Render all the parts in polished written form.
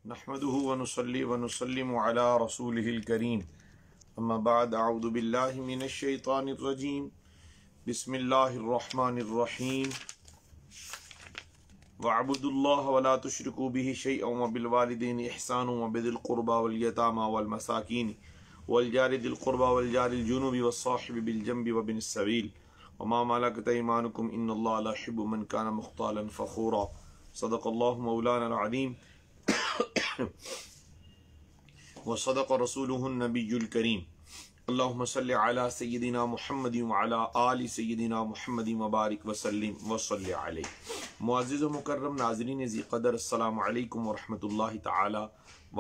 نحمده ونصلي ونسلم على رسوله الكريم اما بعد اعوذ بالله من الشيطان الرجيم بسم الله الرحمن الرحيم واعبدوا الله ولا تشركوا به شيئا وبالوالدين احسانا وبذي القربى واليتامى والمساكين والجار ذي القربى والجار الجنوب والصاحب بالجنب وابن السبيل وما ملكت ايمانكم ان الله لا يحب من كان مختالا فخورا صدق الله مولانا العظيم وصدق رسوله النبي الكريم اللهم صل على سيدنا محمد وعلى آل سيدنا محمد وبارك وسلم وصل علیہ۔ معزز و مکرم ناظرین ذی قدر، السلام علیکم ورحمۃ اللہ تعالی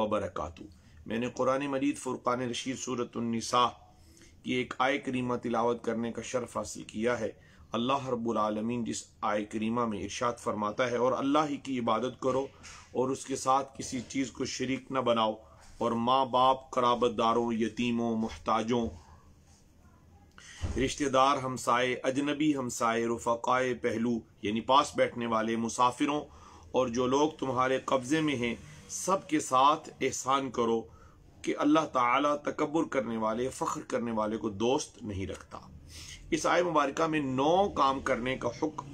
وبرکاتہ۔ میں نے قرآن مجید فرقان رشید سورۃ النساء کی ایک آیہ کریمہ تلاوت کرنے کا شرف حاصل کیا ہے۔ اللہ رب العالمین جس آیہ کریمہ میں ارشاد فرماتا ہے، اور اللہ ہی کی عبادت کرو اور اس کے ساتھ کسی چیز کو شریک نہ بناؤ، اور ماں باپ، قرابت داروں، یتیموں، محتاجوں، رشتہ دار، ہمسائے، اجنبی ہمسائے، رفقائے پہلو یعنی پاس بیٹھنے والے، مسافروں اور جو لوگ تمہارے قبضے میں ہیں سب کے ساتھ احسان کرو، کہ اللہ تعالیٰ تکبر کرنے والے، فخر کرنے والے کو دوست نہیں رکھتا۔ اس آیہ مبارکہ میں 9 کام کرنے کا حکم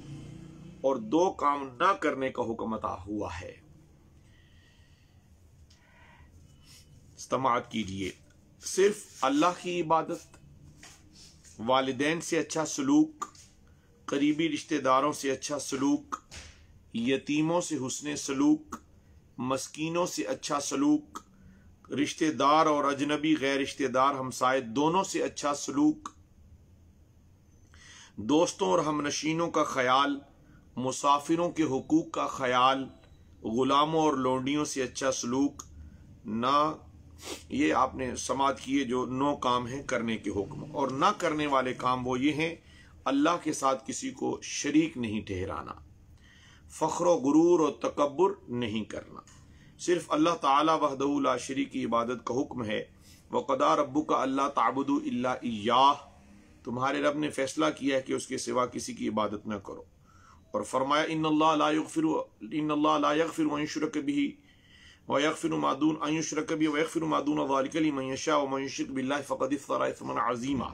اور 2 کام نہ کرنے کا حکم عطا ہوا ہے۔ استماعت کیجئے۔ صرف اللہ کی عبادت، والدین سے اچھا سلوک، قریبی رشتہ داروں سے اچھا سلوک، یتیموں سے حسن سلوک، مسکینوں سے اچھا سلوک، رشتہ دار اور اجنبی غیر رشتہ دار ہمسائے دونوں سے اچھا سلوک، دوستوں اور ہم نشینوں کا خیال، مسافروں کے حقوق کا خیال، غلاموں اور لونڈیوں سے اچھا سلوک نہ، یہ آپ نے سماعت کیے جو 9 کام ہیں کرنے کے حکم، اور نہ کرنے والے کام وہ یہ ہیں: اللہ کے ساتھ کسی کو شریک نہیں ٹھہرانا، فخر و غرور اور تکبر نہیں کرنا، صرف اللہ تعالی وحدہ لا شریک کی عبادت کا حکم ہے۔ وَقَضَىٰ رَبُّكَ أَلَّا تَعْبُدُوا إِلَّا إِيَّاهُ، تمہارے رب نے فیصلہ کیا ہے کہ اس کے سوا کسی کی عبادت نہ کرو، اور فرمایا ان اللہ لا یغفر ان یشرک بہ ویغفر ما دون ان یشرک بہ ویغفر ما دون ذلک لمن یشاء ومن یشرک باللہ فقد افتری اثما عظیما۔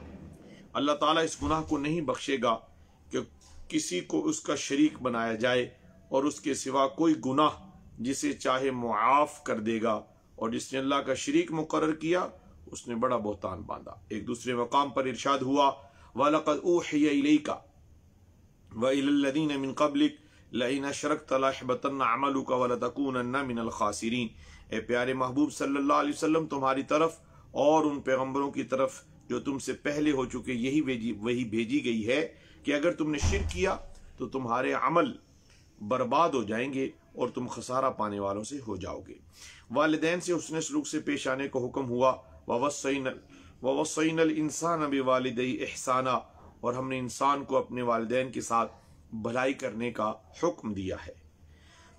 اللہ تعالیٰ اس گناہ کو نہیں بخشے گا کہ کسی کو اس کا شریک بنایا جائے، اور اس کے سوا کوئی گناہ جسے چاہے معاف کر دے گا، اور جس نے اللہ کا شریک مقرر کیا اس نے بڑا بہتان باندھا۔ ایک دوسرے مقام پر ارشاد ہوا وَلَقَدْ أُوحِيَ إِلَيْكَ وَإِلَى الَّذِينَ مِن قَبْلِكَ لَئِنْ أَشْرَكْتَ لَيَحْبَطَنَّ عَمَلُكَ وَلَتَكُونَنَّ مِنَ الْخَاسِرِينَ۔ اے پیارے محبوب صلی اللہ علیہ وسلم، تمہاری طرف اور ان پیغمبروں کی طرف جو تم سے پہلے ہو چکے وہی بھیجی گئی ہے کہ اگر تم نے شرک کیا تو تمہارے عمل برباد ہو جائیں گے اور تم خسارہ پانے والوں سے ہو جاؤ گے۔ والدین سے حسن سلوک سے پیش آنے کا حکم ہوا۔ وَوَصَّيْنَا الْإِنسَانَ بِوَالِدَيْهِ إِحْسَانًا، اور ہم نے انسان کو اپنے والدین کے ساتھ بھلائی کرنے کا حکم دیا ہے۔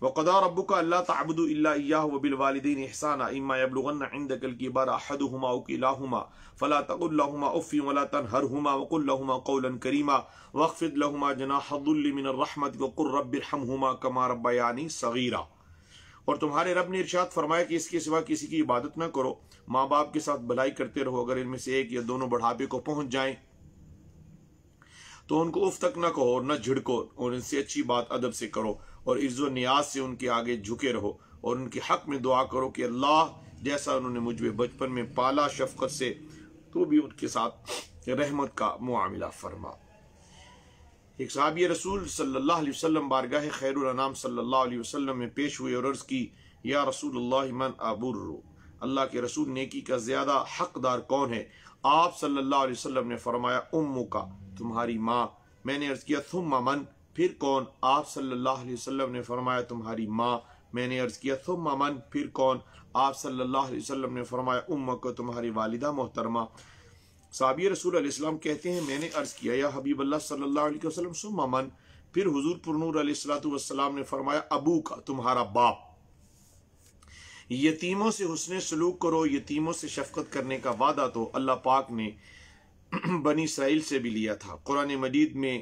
وَقَضَىٰ رَبُّكَ أَلَّا تَعْبُدُوا إِلَّا إِيَّاهُ وَبِالْوَالِدَيْنِ إِحْسَانًا إِمَّا يَبْلُغَنَّ عِندَكَ الْكِبَرَ أَحَدُهُمَا أَوْ كِلَاهُمَا فَلَا تَقُل لَّهُمَا أُفٍّ وَلَا تَنْهَرْهُمَا وَقُل لَّهُمَا قَوْلًا كَرِيمًا وَاخْفِضْ لَهُمَا جَنَاحَ الذُّلِّ مِنَ الرَّحْمَةِ وَقُل رَّبِّ ارْحَمْهُمَا كَمَا رَبَّيَانِي صَغِيرًا۔ اور تمہارے رب نے ارشاد فرمایا کہ اس کے سوا کسی کی عبادت نہ کرو، ماں باپ کے ساتھ بھلائی کرتے رہو، اگر ان میں سے ایک یا دونوں بڑھاپے کو پہنچ جائیں تو ان کو اف تک نہ کہو اور نہ جھڑکو، اور ان سے اچھی بات ادب سے کرو، اور عز و نیاز سے ان کے آگے جھکے رہو، اور ان کے حق میں دعا کرو کہ اللہ جیسا انہوں نے مجھے بچپن میں پالا شفقت سے، تو بھی ان کے ساتھ رحمت کا معاملہ فرما۔ ایک صحابی رسول صلی اللہ علیہ وسلم بارگاہ خیر الانام صلی اللہ علیہ وسلم میں پیش ہوئے اور عرض کی یا رسول اللہ من ابر، اللہ کے رسول نیکی کا زیادہ حقدار کون ہے؟ آپ صلی اللہ علیہ وسلم نے فرمایا امک، تمہاری ماں۔ میں نے عرض کیا ثم من، پھر کون؟ آپ صلی اللہ علیہ وسلم نے فرمایا تمہاری ماں۔ میں نے عرض کیا ثم من، پھر کون؟ آپ صلی اللہ علیہ وسلم نے فرمایا امک، تمہاری والدہ محترمہ۔ صحابی رسول علیہ السلام کہتے ہیں میں نے عرض کیا یا حبیب اللہ صلی اللہ علیہ وسلم ثم من، پھر حضور پر نور علیہ السلام نے فرمایا ابو کا، تمہارا باپ۔ یتیموں سے حسن سلوک کرو، یتیموں سے شفقت کرنے کا وعدہ تو اللہ پاک نے بنی اسرائیل سے بھی لیا تھا۔ قرآن مجید میں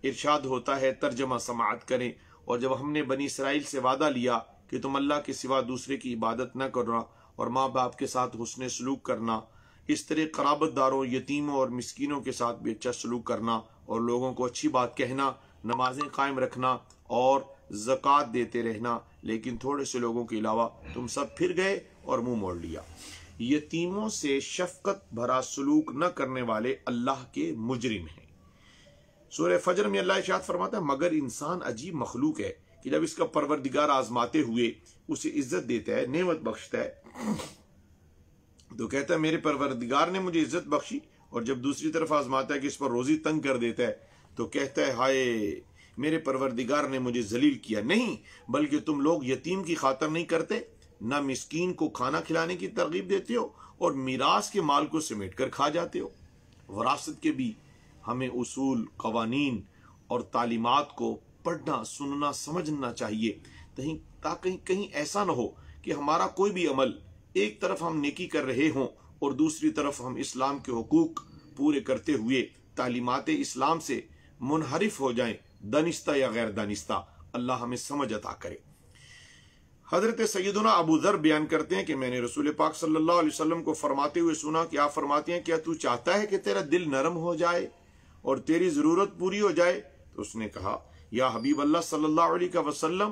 ارشاد ہوتا ہے، ترجمہ سماعت کریں، اور جب ہم نے بنی اسرائیل سے وعدہ لیا کہ تم اللہ کے سوا دوسرے کی عبادت نہ کرنا اور ماں باپ کے ساتھ حسن سلوک کرنا، اس طرح قرابت داروں، یتیموں اور مسکینوں کے ساتھ بھی اچھا سلوک کرنا اور لوگوں کو اچھی بات کہنا، نمازیں قائم رکھنا اور زکوٰۃ دیتے رہنا، لیکن تھوڑے سے لوگوں کے علاوہ تم سب پھر گئے اور منہ موڑ لیا۔ یتیموں سے شفقت بھرا سلوک نہ کرنے والے اللہ کے مجرم ہیں۔ سورہ فجر میں اللہ ارشاد فرماتا ہے مگر انسان عجیب مخلوق ہے کہ جب اس کا پروردگار آزماتے ہوئے اسے عزت دیتا ہے، نعمت بخشتا ہے، تو کہتا ہے میرے پروردگار نے مجھے عزت بخشی، اور جب دوسری طرف آزماتا ہے کہ اس پر روزی تنگ کر دیتا ہے تو کہتا ہے ہائے میرے پروردگار نے مجھے ذلیل کیا۔ نہیں، بلکہ تم لوگ یتیم کی خاطر نہیں کرتے، نہ مسکین کو کھانا کھلانے کی ترغیب دیتے ہو، اور میراث کے مال کو سمیٹ کر کھا جاتے ہو۔ وراثت کے بھی ہمیں اصول، قوانین اور تعلیمات کو پڑھنا، سننا، سمجھنا چاہیے، تاکہ کہیں ایسا نہ ہو کہ ہمارا کوئی بھی عمل ایک طرف ہم نیکی کر رہے ہوں اور دوسری طرف ہم اسلام کے حقوق پورے کرتے ہوئے تعلیمات اسلام سے منحرف ہو جائیں، دانستہ یا غیر دانستہ۔ اللہ ہمیں سمجھ عطا کرے۔ حضرت سیدنا ابو ذر بیان کرتے ہیں کہ میں نے رسول پاک صلی اللہ علیہ وسلم کو فرماتے ہوئے سنا کہ آپ فرماتے ہیں کیا تو چاہتا ہے کہ تیرا دل نرم ہو جائے اور تیری ضرورت پوری ہو جائے؟ تو اس نے کہا یا حبیب اللہ صلی اللہ علیہ وسلم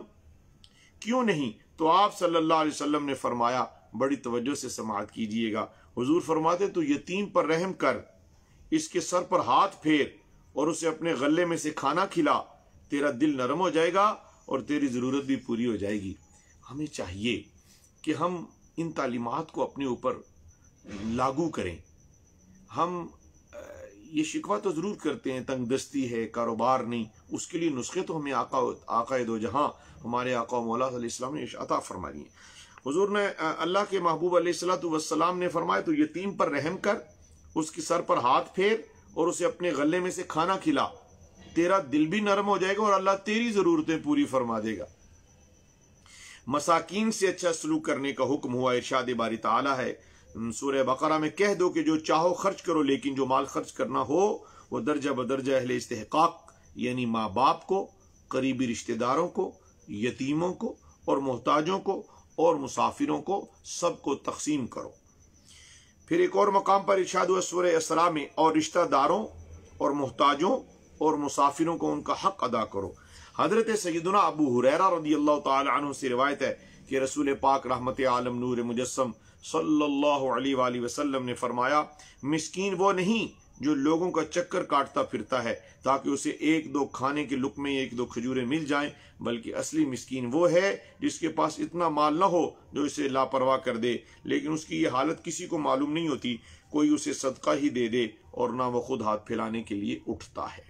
کیوں نہیں؟ تو آپ صلی اللہ علیہ وسلم نے فرمایا، بڑی توجہ سے سماعت کیجئے گا، حضور فرماتے تو یتیم پر رحم کر، اس کے سر پر ہاتھ پھیر اور اسے اپنے غلے میں سے کھانا کھلا، تیرا دل نرم ہو جائے گا اور تیری ضرورت بھی پوری ہو جائے گی۔ ہمیں چاہیے کہ ہم ان تعلیمات کو اپنے اوپر لاگو کریں۔ ہم یہ شکوہ تو ضرور کرتے ہیں، تنگ دستی ہے، کاروبار نہیں، اس کے لیے نسخے تو ہمیں آقا دو جہاں ہمارے آقا و مولا صلی اللہ علیہ وسلم نے عطا فرما دیے۔ حضور نے اللہ کے محبوب علیہ الصلوۃ والسلام نے فرمایا تو یتیم پر رحم کر، اس کی سر پر ہاتھ پھیر اور اسے اپنے غلے میں سے کھانا کھلا، تیرا دل بھی نرم ہو جائے گا اور اللہ تیری ضرورتیں پوری فرما دے گا۔ مساکین سے اچھا سلوک کرنے کا حکم ہوا۔ ارشاد باری تعالیٰ ہے سورہ بقرہ میں، کہہ دو کہ جو چاہو خرچ کرو، لیکن جو مال خرچ کرنا ہو وہ درجہ بدرجہ اہل استحقاق یعنی ماں باپ کو، قریبی رشتہ داروں کو، یتیموں کو اور محتاجوں کو اور مسافروں کو، سب کو تقسیم کرو۔ پھر ایک اور مقام پر ارشاد ہوا سورہ اسراء میں، اور رشتہ داروں اور محتاجوں اور مسافروں کو ان کا حق ادا کرو۔ حضرت سیدنا ابو ہریرہ رضی اللہ تعالی عنہ سے روایت ہے کہ رسول پاک رحمت عالم نور مجسم صلی اللہ علیہ وآلہ وسلم نے فرمایا مسکین وہ نہیں جو لوگوں کا چکر کاٹتا پھرتا ہے تاکہ اسے ایک دو کھانے کے لقمے، ایک دو کھجوریں مل جائیں، بلکہ اصلی مسکین وہ ہے جس کے پاس اتنا مال نہ ہو جو اسے لاپرواہ کر دے، لیکن اس کی یہ حالت کسی کو معلوم نہیں ہوتی، کوئی اسے صدقہ ہی دے دے اور نہ وہ خود ہاتھ پھیلانے کے لیے اٹھتا ہے۔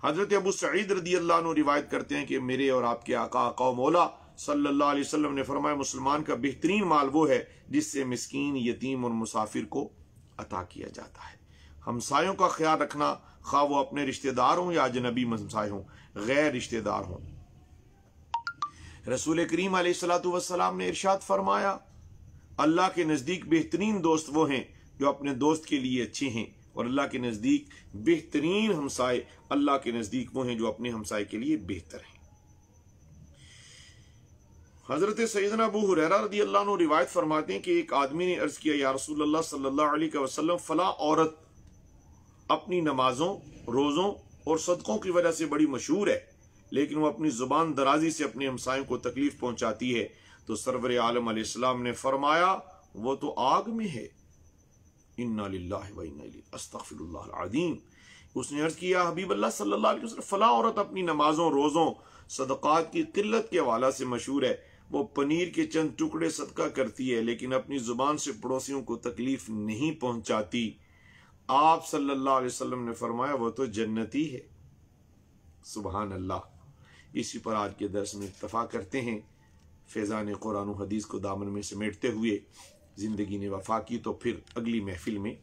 حضرت ابو سعید رضی اللہ عنہ روایت کرتے ہیں کہ میرے اور آپ کے آقا و مولا صلی اللہ علیہ وسلم نے فرمایا مسلمان کا بہترین مال وہ ہے جس سے مسکین، یتیم اور مسافر کو عطا کیا جاتا ہے۔ ہمسایوں کا خیال رکھنا، خواہ وہ اپنے رشتہ دار ہوں یا اجنبی ہمسائے ہوں، غیر رشتہ دار ہوں۔ رسول کریم علیہ الصلوۃ والسلام نے ارشاد فرمایا اللہ کے نزدیک بہترین دوست وہ ہیں جو اپنے دوست کے لیے اچھے ہیں، اور اللہ کے نزدیک بہترین ہمسائے اللہ کے نزدیک وہ ہیں جو اپنے ہمسائے کے لیے بہتر ہیں۔ حضرت سیدنا ابو ہریرہ رضی اللہ عنہ روایت فرماتے ہیں کہ ایک آدمی نے عرض کیا یا رسول اللہ صلی اللہ علیہ وسلم فلاں عورت اپنی نمازوں، روزوں اور صدقوں کی وجہ سے بڑی مشہور ہے، لیکن وہ اپنی زبان درازی سے اپنے ہمسایوں کو تکلیف پہنچاتی ہے۔ تو سرور عالم علیہ السلام نے فرمایا وہ تو آگ میں ہے، انا للہ و انا الیہ استغفر اللہ العظیم۔ اس نے عرض کیا حبیب اللہ صلی اللہ علیہ وسلم فلاں عورت اپنی نمازوں، روزوں، صدقات کی قلت کے حوالے سے مشہور ہے، وہ پنیر کے چند ٹکڑے صدقہ کرتی ہے لیکن اپنی زبان سے پڑوسیوں کو تکلیف نہیں پہنچاتی۔ آپ صلی اللہ علیہ وسلم نے فرمایا وہ تو جنتی ہے۔ سبحان اللہ۔ اسی پر آج کے درس میں اتفاق کرتے ہیں۔ فیضان قرآن و حدیث کو دامن میں سمیٹتے ہوئے زندگی نے وفا کی، تو پھر اگلی محفل میں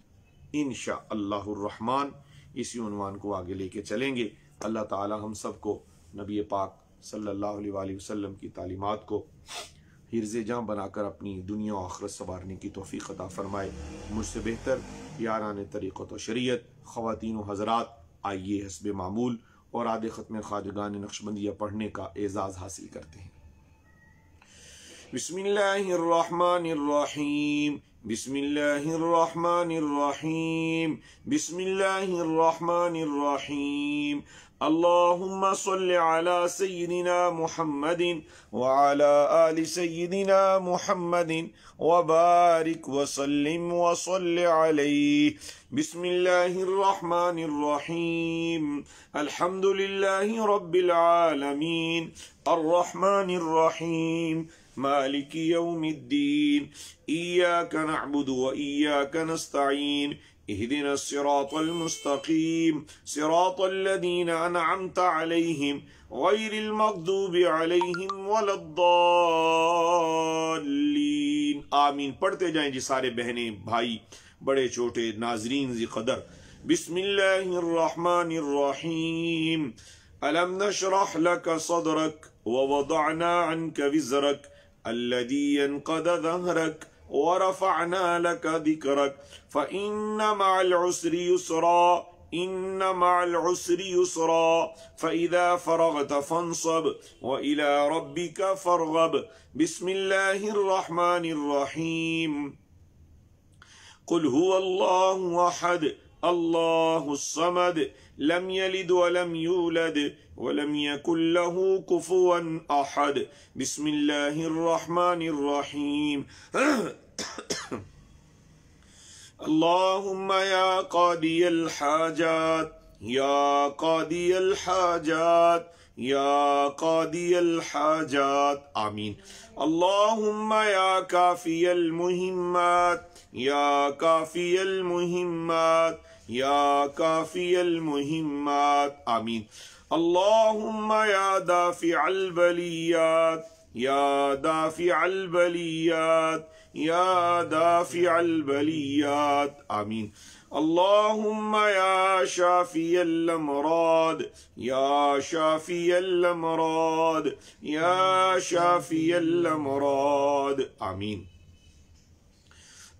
انشاءاللہ الرحمن اسی عنوان کو آگے لے کے چلیں گے۔ اللہ تعالی ہم سب کو نبی پاک صلی اللہ علیہ وآلہ وسلم کی تعلیمات کو حرز جاں بنا کر اپنی دنیا و آخرت سنوارنے کی توفیق عطا فرمائے۔ مجھ سے بہتر یاران طریقت و شریعت خواتین و حضرات، آئیے حسب معمول اور آدھے ختم خواجگان نقشبندیہ پڑھنے کا اعزاز حاصل کرتے ہیں۔ بسم اللہ الرحمن الرحیم بسم اللہ الرحمن الرحیم بسم اللہ الرحمن الرحیم اللہم صل علی سیدنا محمد وعلی آل سیدنا محمد وبارک وسلم وصل علیہ بسم اللہ الرحمن الرحیم الحمد للہ رب العالمین الرحمن الرحیم مالک یوم الدین ایاک نعبد و ایاک نستعین اهدنا الصراط المستقيم صراط الذين أنعمت عليهم غير المغضوب عليهم ولا الضالين آمین. پڑھتے جائیں جی سارے بہنیں بھائی بڑے چھوٹے ناظرین ذی قدر. بسم اللہ الرحمن الرحیم ألم نشرح لك صدرك ووضعنا عنك وزرك الذي ينقض ظهرك ورفعنا لك ذكرك فإن مع العسر يسرا إن مع العسر يسرا فإذا فرغت فانصب وإلى ربك فارغب. بسم الله الرحمن الرحيم قل هو الله أحد الله الصمد لم يلد ولم يولد ولم يكن له كفوا أحد. بسم الله الرحمن الرحيم اللهم يا قاضي الحاجات يا قاضي الحاجات يا قاضي الحاجات آمين. اللهم يا كافي المهمات يا كافي المهمات يا كافي المهمات آمين. اللهم يا دافع البليات يا دافع البليات يا دافع البليات آمين. اللهم يا شافي الأمراض يا شافي الأمراض يا شافي الأمراض آمين.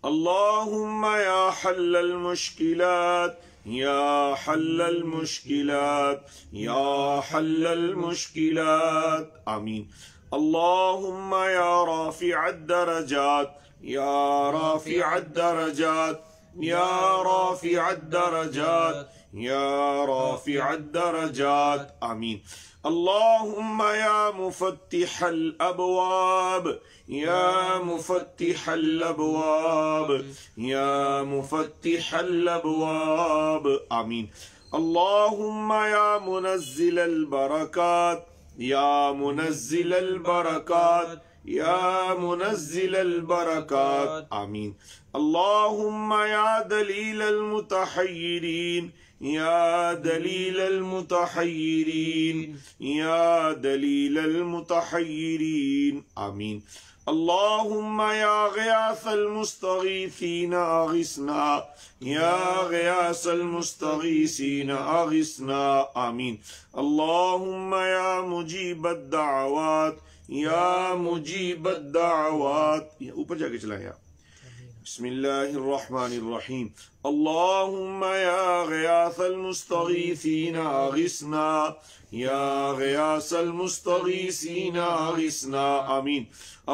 اللهم يا حل المشكلات يا حل المشكلات يا حل المشكلات آمين. اللهم يا رافع الدرجات يا رافع الدرجات يا رافع الدرجات يا رافع الدرجات آمين. اللهم يا مفتح الأبواب يا مفتح الأبواب يا مفتح الأبواب آمين. اللهم يا منزل البركات يا منزل البركات يا منزل البركات آمين. اللهم يا دليل المتحيرين يا دليل المتحيرين يا دليل المتحيرين آمين. اللهم يا غياث المستغيثين أغثنا يا غياث المستغيثين أغثنا آمين. اللهم يا مجيب الدعوات يا مجيب الدعوات اوپر جا کے چلائیں آپ. بسم اللہ الرحمن الرحیم اللهم يا غياث المستغيثين أغثنا يا غياث المستغيثين أغثنا آمين.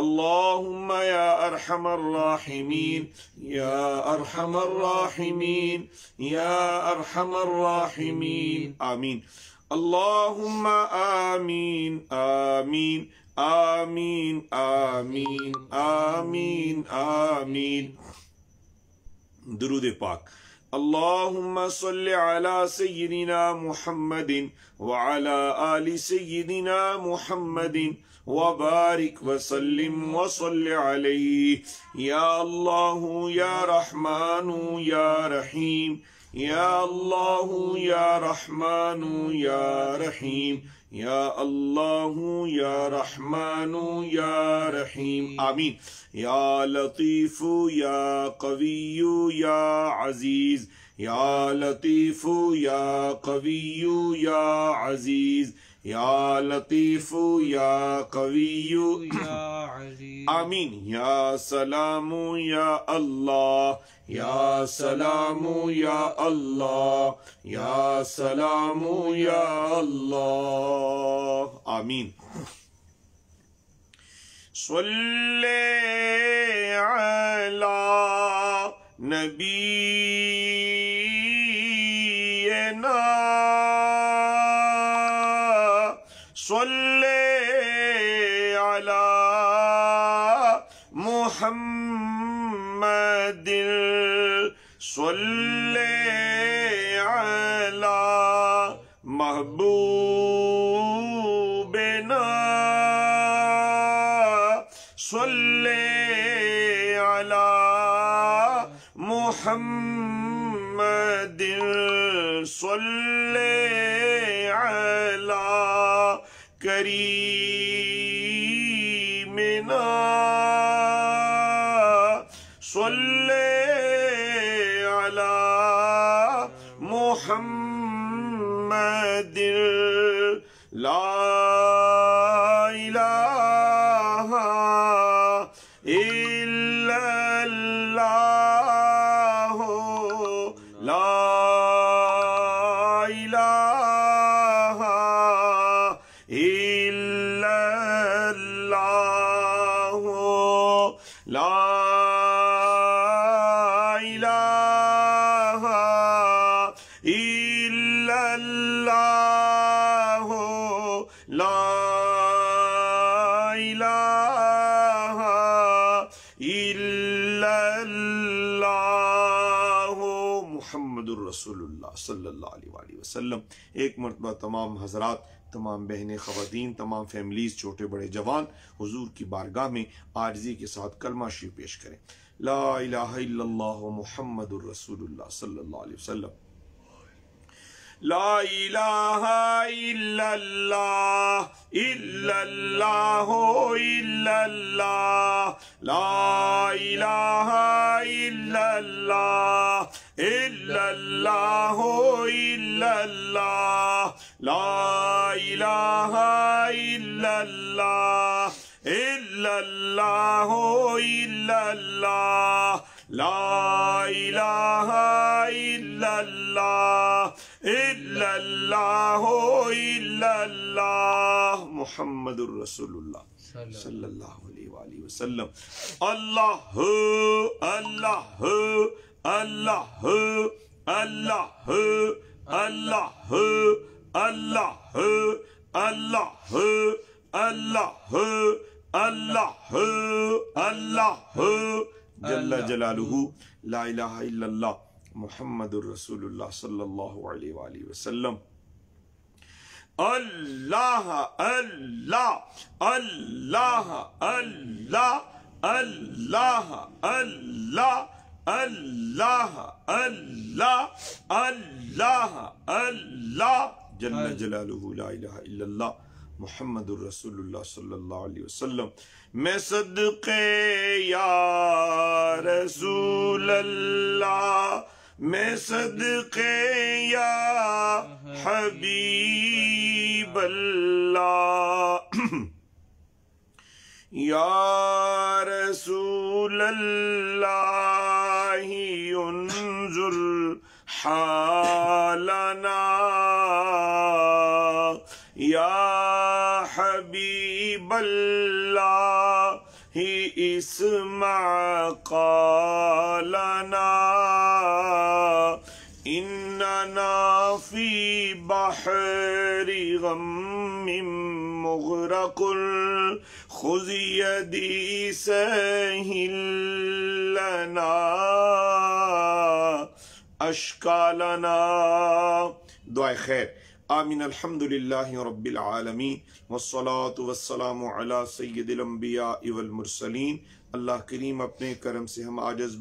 اللهم يا أرحم الراحمين يا أرحم الراحمين يا أرحم الراحمين آمين. اللهم آمين آمين آمين آمين آمين آمين. درود پاک. اللهم صل على سيدنا محمد وعلى آل سيدنا محمد وبارك وسلم وصل عليه. يا الله يا رحمن يا رحيم يا الله يا رحمن يا رحيم يا الله يا رحمن يا رحيم آمين. يا لطيف يا قوي يا عزيز يا لطيف يا قوي يا عزيز يا لطيف يا قوي يا عزيز آمين. يا سلام يا الله يا سلام يا الله يا سلام يا الله آمين. صلی علی نبینا صلی علی محمد صلی علی محبوبنا صلی علی محمد صلی علی کریمنا صلی علی محمد لا الہ الا اللہ لا الہ الا اللہ لا الہ الا اللہ لا الہ الا اللہ محمد الرسول اللہ صلی اللہ علیہ وآلہ وسلم۔ ایک مرتبہ تمام حضرات، تمام بہنیں، خواتین، تمام فیملیز، چھوٹے بڑے جوان حضور کی بارگاہ میں عاجزی کے ساتھ کلمہ شریف پیش کریں۔ لا الہ الا اللہ محمد الرسول اللہ صلی اللہ علیہ وسلم۔ لا الہ الا اللہ الا اللہ الا اللہ لا الہ الا اللہ الا اللہ الا اللہ لا الہ الا اللہ الا اللہ الا اللہ لا الہ الا اللہ الا اللہ الا اللہ محمد الرسول اللہ صلی اللہ علیہ وآلہ وسلم۔ اللہ اللہ اللہ اللہ اللہ اللہ اللہ اللہ اللہ اللہ جل جلالہ لا الہ الا اللہ محمد الرسول اللہ صلی اللہ علیہ وآلہ وسلم۔ اللہ اللہ اللہ اللہ اللہ اللہ اللہ اللہ اللہ اللہ جل جلالہ لا الہ الا اللہ محمد الرسول اللہ صلی اللہ علیہ وسلم۔ میں صدقے یا رسول اللہ، میں صدقے یا حبیب اللہ، یا رسول اللہ انظر حالنا، یا حبیب اللہ اسمع قالنا، اننا فی بحر غم مغرق خذ یدی سہل لنا اشکالنا۔ دعائے خیر۔ آمین۔ الحمدللہ رب العالمین والصلاة والسلام علی سید الانبیاء والمرسلین۔ اللہ کریم اپنے کرم سے ہم عاجز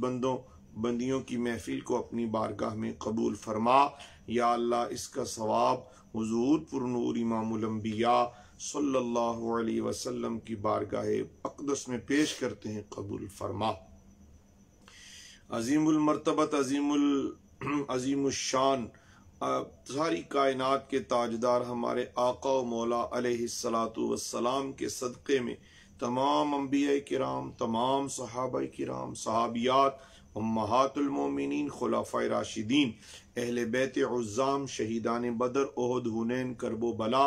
بندیوں کی محفل کو اپنی بارگاہ میں قبول فرما۔ یا اللہ اس کا ثواب حضور پر نور امام الانبیاء صلی اللہ علیہ وسلم کی بارگاہ اقدس میں پیش کرتے ہیں، قبول فرما۔ عظیم المرتبت، عظیم الشان، ساری کائنات کے تاجدار ہمارے آقا و مولا علیہ السلام کے صدقے میں تمام انبیاء کرام، تمام صحابہ کرام، صحابیات، امہات المومنین، خلفاء راشدین، اہل بیت عظام، شہیدان بدر، احد، حنین، کرب و بلا،